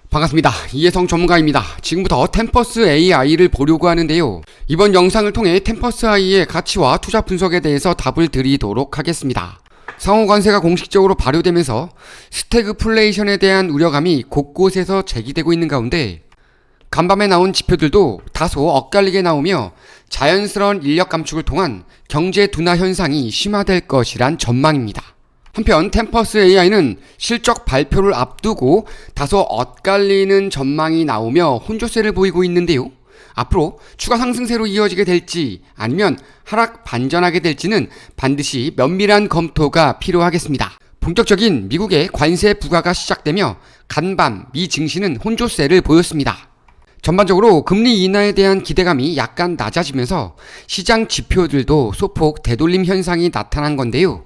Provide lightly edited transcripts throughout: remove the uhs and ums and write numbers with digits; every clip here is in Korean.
반갑습니다. 이혜성 전문가입니다. 지금부터 템퍼스 AI를 보려고 하는데요. 이번 영상을 통해 템퍼스 AI의 가치와 투자 분석에 대해서 답을 드리도록 하겠습니다. 상호 관세가 공식적으로 발효되면서 스태그플레이션에 대한 우려감이 곳곳에서 제기되고 있는 가운데 간밤에 나온 지표들도 다소 엇갈리게 나오며 자연스러운 인력 감축을 통한 경제 둔화 현상이 심화될 것이란 전망입니다. 한편 템퍼스 AI는 실적 발표를 앞두고 다소 엇갈리는 전망이 나오며 혼조세를 보이고 있는데요. 앞으로 추가 상승세로 이어지게 될지 아니면 하락 반전하게 될지는 반드시 면밀한 검토가 필요하겠습니다. 본격적인 미국의 관세 부과가 시작되며 간밤 미 증시는 혼조세를 보였습니다. 전반적으로 금리 인하에 대한 기대감이 약간 낮아지면서 시장 지표들도 소폭 되돌림 현상이 나타난 건데요.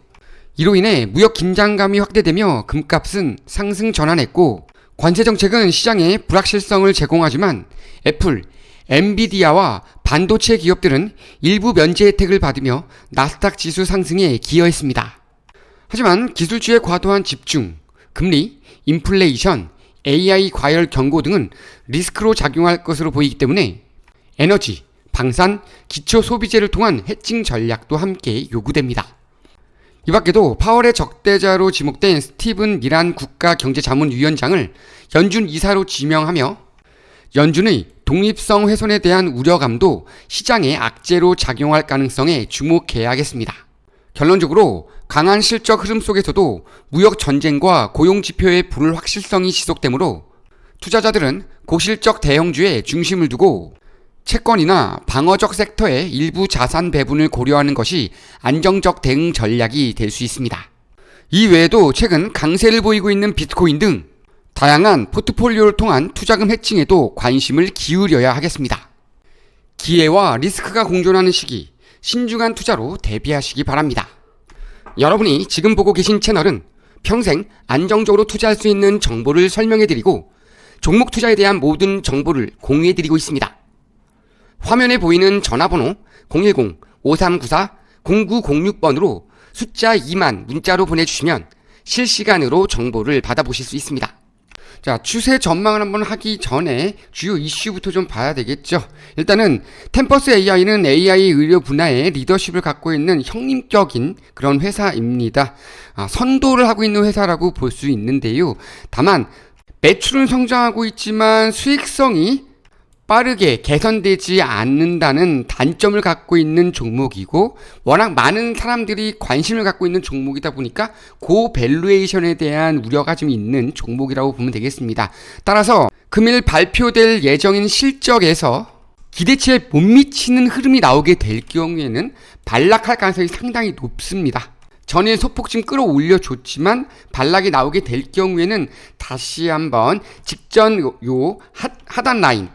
이로 인해 무역 긴장감이 확대되며 금값은 상승 전환했고 관세 정책은 시장에 불확실성을 제공하지만 애플, 엔비디아와 반도체 기업들은 일부 면제 혜택을 받으며 나스닥 지수 상승에 기여했습니다. 하지만 기술주의 과도한 집중, 금리, 인플레이션, AI 과열 경고 등은 리스크로 작용할 것으로 보이기 때문에 에너지, 방산, 기초 소비재를 통한 해칭 전략도 함께 요구됩니다. 이 밖에도 파월의 적대자로 지목된 스티븐 미란 국가경제자문위원장을 연준 이사로 지명하며 연준의 독립성 훼손에 대한 우려감도 시장의 악재로 작용할 가능성에 주목해야겠습니다. 결론적으로 강한 실적 흐름 속에서도 무역 전쟁과 고용 지표의 불확실성이 지속되므로 투자자들은 고실적 대형주에 중심을 두고 채권이나 방어적 섹터의 일부 자산 배분을 고려하는 것이 안정적 대응 전략이 될 수 있습니다. 이 외에도 최근 강세를 보이고 있는 비트코인 등 다양한 포트폴리오를 통한 투자금 해칭에도 관심을 기울여야 하겠습니다. 기회와 리스크가 공존하는 시기, 신중한 투자로 대비하시기 바랍니다. 여러분이 지금 보고 계신 채널은 평생 안정적으로 투자할 수 있는 정보를 설명해드리고 종목 투자에 대한 모든 정보를 공유해드리고 있습니다. 화면에 보이는 전화번호 010-5394-0906번으로 숫자 2만 문자로 보내주시면 실시간으로 정보를 받아보실 수 있습니다. 자, 추세 전망을 한번 하기 전에 주요 이슈부터 좀 봐야 되겠죠. 일단은 템퍼스 AI는 AI 의료 분야에 리더십을 갖고 있는 형님격인 그런 회사입니다. 선도를 하고 있는 회사라고 볼 수 있는데요. 다만 매출은 성장하고 있지만 수익성이 빠르게 개선되지 않는다는 단점을 갖고 있는 종목이고 워낙 많은 사람들이 관심을 갖고 있는 종목이다 보니까 고밸류에이션에 대한 우려가 좀 있는 종목이라고 보면 되겠습니다. 따라서 금일 발표될 예정인 실적에서 기대치에 못 미치는 흐름이 나오게 될 경우에는 반락할 가능성이 상당히 높습니다. 전일 소폭 좀 끌어올려줬지만 반락이 나오게 될 경우에는 다시 한번 직전 하단 라인,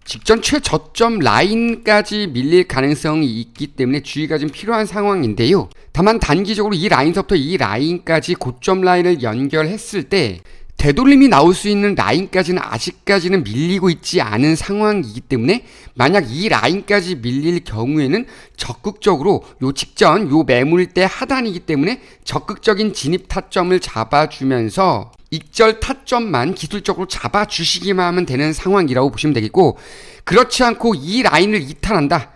직전 최저점 라인까지 밀릴 가능성이 있기 때문에 주의가 좀 필요한 상황인데요. 다만 단기적으로 이 라인서부터 이 라인까지 고점 라인을 연결했을 때 되돌림이 나올 수 있는 라인까지는 아직까지는 밀리고 있지 않은 상황이기 때문에 만약 이 라인까지 밀릴 경우에는 적극적으로 직전 매물대 하단이기 때문에 적극적인 진입 타점을 잡아주면서 익절 타점만 기술적으로 잡아주시기만 하면 되는 상황이라고 보시면 되겠고, 그렇지 않고 이 라인을 이탈한다,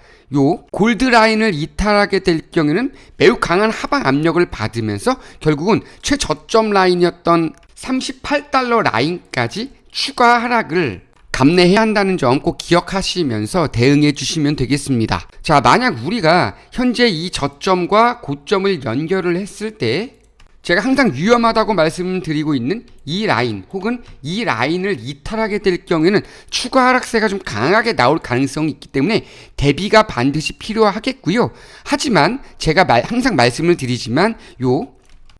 골드 라인을 이탈하게 될 경우에는 매우 강한 하방 압력을 받으면서 결국은 최저점 라인이었던 38달러 라인까지 추가 하락을 감내해야 한다는 점 꼭 기억하시면서 대응해 주시면 되겠습니다. 자, 만약 우리가 현재 이 저점과 고점을 연결을 했을 때 제가 항상 위험하다고 말씀드리고 있는 이 라인 혹은 이 라인을 이탈하게 될 경우에는 추가 하락세가 좀 강하게 나올 가능성이 있기 때문에 대비가 반드시 필요하겠고요. 하지만 제가 항상 말씀을 드리지만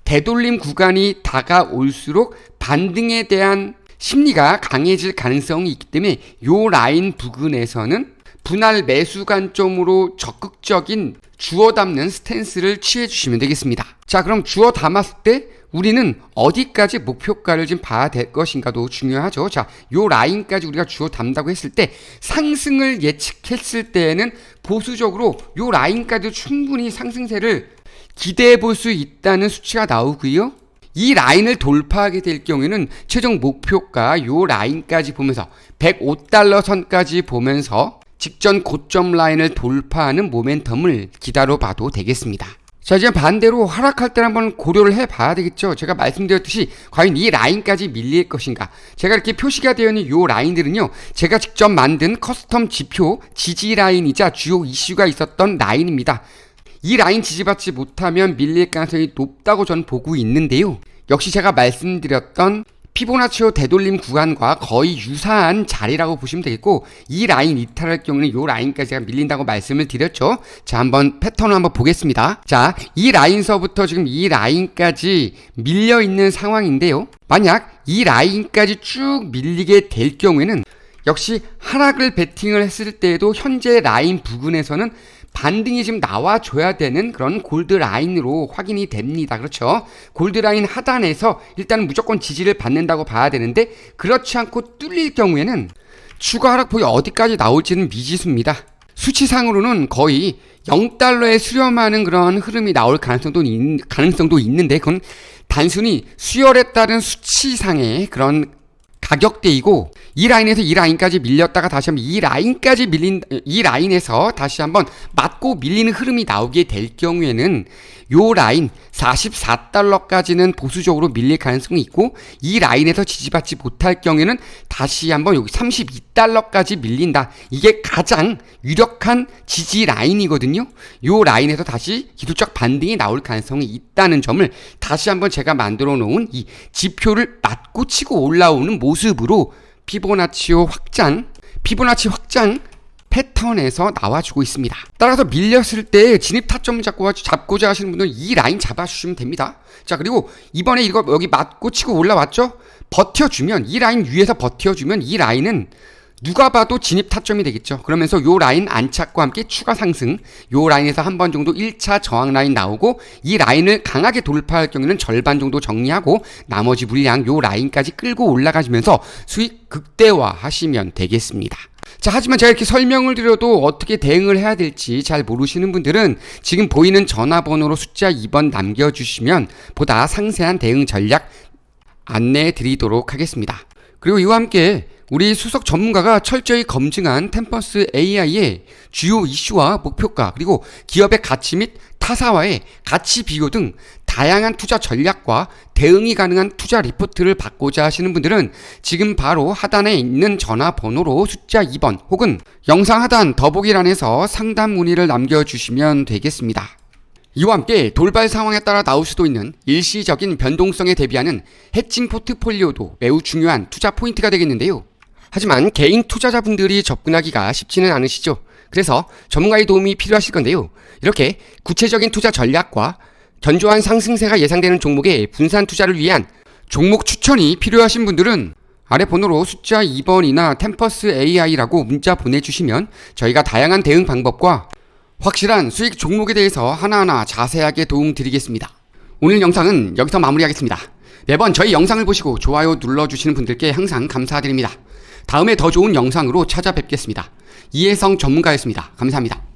되돌림 구간이 다가올수록 반등에 대한 심리가 강해질 가능성이 있기 때문에 라인 부근에서는 분할 매수 관점으로 적극적인 주워 담는 스탠스를 취해 주시면 되겠습니다. 자, 그럼 주워 담았을 때 우리는 어디까지 목표가를 좀 봐야 될 것인가도 중요하죠. 자, 라인까지 우리가 주워 담다고 했을 때 상승을 예측했을 때에는 보수적으로 라인까지 충분히 상승세를 기대해 볼 수 있다는 수치가 나오고요. 이 라인을 돌파하게 될 경우에는 최종 목표가 요 라인까지 보면서 105달러 선까지 보면서 직전 고점 라인을 돌파하는 모멘텀을 기다려 봐도 되겠습니다. 자, 이제 반대로 하락할 때를 한번 고려를 해봐야 되겠죠. 제가 말씀드렸듯이 과연 이 라인까지 밀릴 것인가. 제가 이렇게 표시가 되어 있는 이 라인들은요, 제가 직접 만든 커스텀 지표 지지 라인이자 주요 이슈가 있었던 라인입니다. 이 라인 지지받지 못하면 밀릴 가능성이 높다고 저는 보고 있는데요. 역시 제가 말씀드렸던 피보나치오 되돌림 구간과 거의 유사한 자리라고 보시면 되겠고, 이 라인 이탈할 경우는 이 라인까지 제가 밀린다고 말씀을 드렸죠. 자, 한번 패턴을 한번 보겠습니다. 자, 이 라인서부터 지금 이 라인까지 밀려 있는 상황인데요. 만약 이 라인까지 쭉 밀리게 될 경우에는 역시 하락을 베팅을 했을 때에도 현재 라인 부근에서는 반등이 지금 나와줘야 되는 그런 골드 라인으로 확인이 됩니다. 그렇죠? 골드 라인 하단에서 일단은 무조건 지지를 받는다고 봐야 되는데, 그렇지 않고 뚫릴 경우에는 추가 하락폭이 어디까지 나올지는 미지수입니다. 수치상으로는 거의 0달러에 수렴하는 그런 흐름이 나올 가능성도 있는데, 그건 단순히 수열에 따른 수치상의 그런 가격대이고, 이 라인에서 이 라인까지 밀렸다가 다시 한번 이 라인에서 다시 한번 맞고 밀리는 흐름이 나오게 될 경우에는 요 라인 44달러까지는 보수적으로 밀릴 가능성이 있고, 이 라인에서 지지받지 못할 경우에는 다시 한번 여기 32달러까지 밀린다. 이게 가장 유력한 지지 라인이거든요. 요 라인에서 다시 기술적 반등이 나올 가능성이 있다는 점을 다시 한번 제가 만들어 놓은 이 지표를 맞고 치고 올라오는 모습으로 피보나치 확장 패턴에서 나와주고 있습니다. 따라서 밀렸을 때 진입 타점 잡고자 하시는 분들은 이 라인 잡아주시면 됩니다. 자, 그리고 이번에 이거 여기 맞고 치고 올라왔죠? 버텨주면, 이 라인 위에서 버텨주면 이 라인은 누가 봐도 진입 타점이 되겠죠. 그러면서 요 라인 안착과 함께 추가 상승, 요 라인에서 한 번 정도 1차 저항 라인 나오고, 이 라인을 강하게 돌파할 경우에는 절반 정도 정리하고 나머지 물량 요 라인까지 끌고 올라가시면서 수익 극대화 하시면 되겠습니다. 자, 하지만 제가 이렇게 설명을 드려도 어떻게 대응을 해야 될지 잘 모르시는 분들은 지금 보이는 전화번호로 숫자 2번 남겨주시면 보다 상세한 대응 전략 안내해 드리도록 하겠습니다. 그리고 이와 함께 우리 수석 전문가가 철저히 검증한 템퍼스 AI의 주요 이슈와 목표가, 그리고 기업의 가치 및 타사와의 가치 비교 등 다양한 투자 전략과 대응이 가능한 투자 리포트를 받고자 하시는 분들은 지금 바로 하단에 있는 전화번호로 숫자 2번 혹은 영상 하단 더보기란에서 상담 문의를 남겨주시면 되겠습니다. 이와 함께 돌발 상황에 따라 나올 수도 있는 일시적인 변동성에 대비하는 해칭 포트폴리오도 매우 중요한 투자 포인트가 되겠는데요. 하지만 개인 투자자분들이 접근하기가 쉽지는 않으시죠. 그래서 전문가의 도움이 필요하실 건데요. 이렇게 구체적인 투자 전략과 견조한 상승세가 예상되는 종목의 분산 투자를 위한 종목 추천이 필요하신 분들은 아래 번호로 숫자 2번이나 템퍼스 AI라고 문자 보내주시면 저희가 다양한 대응 방법과 확실한 수익 종목에 대해서 하나하나 자세하게 도움 드리겠습니다. 오늘 영상은 여기서 마무리하겠습니다. 매번 저희 영상을 보시고 좋아요 눌러주시는 분들께 항상 감사드립니다. 다음에 더 좋은 영상으로 찾아뵙겠습니다. 이혜성 전문가였습니다. 감사합니다.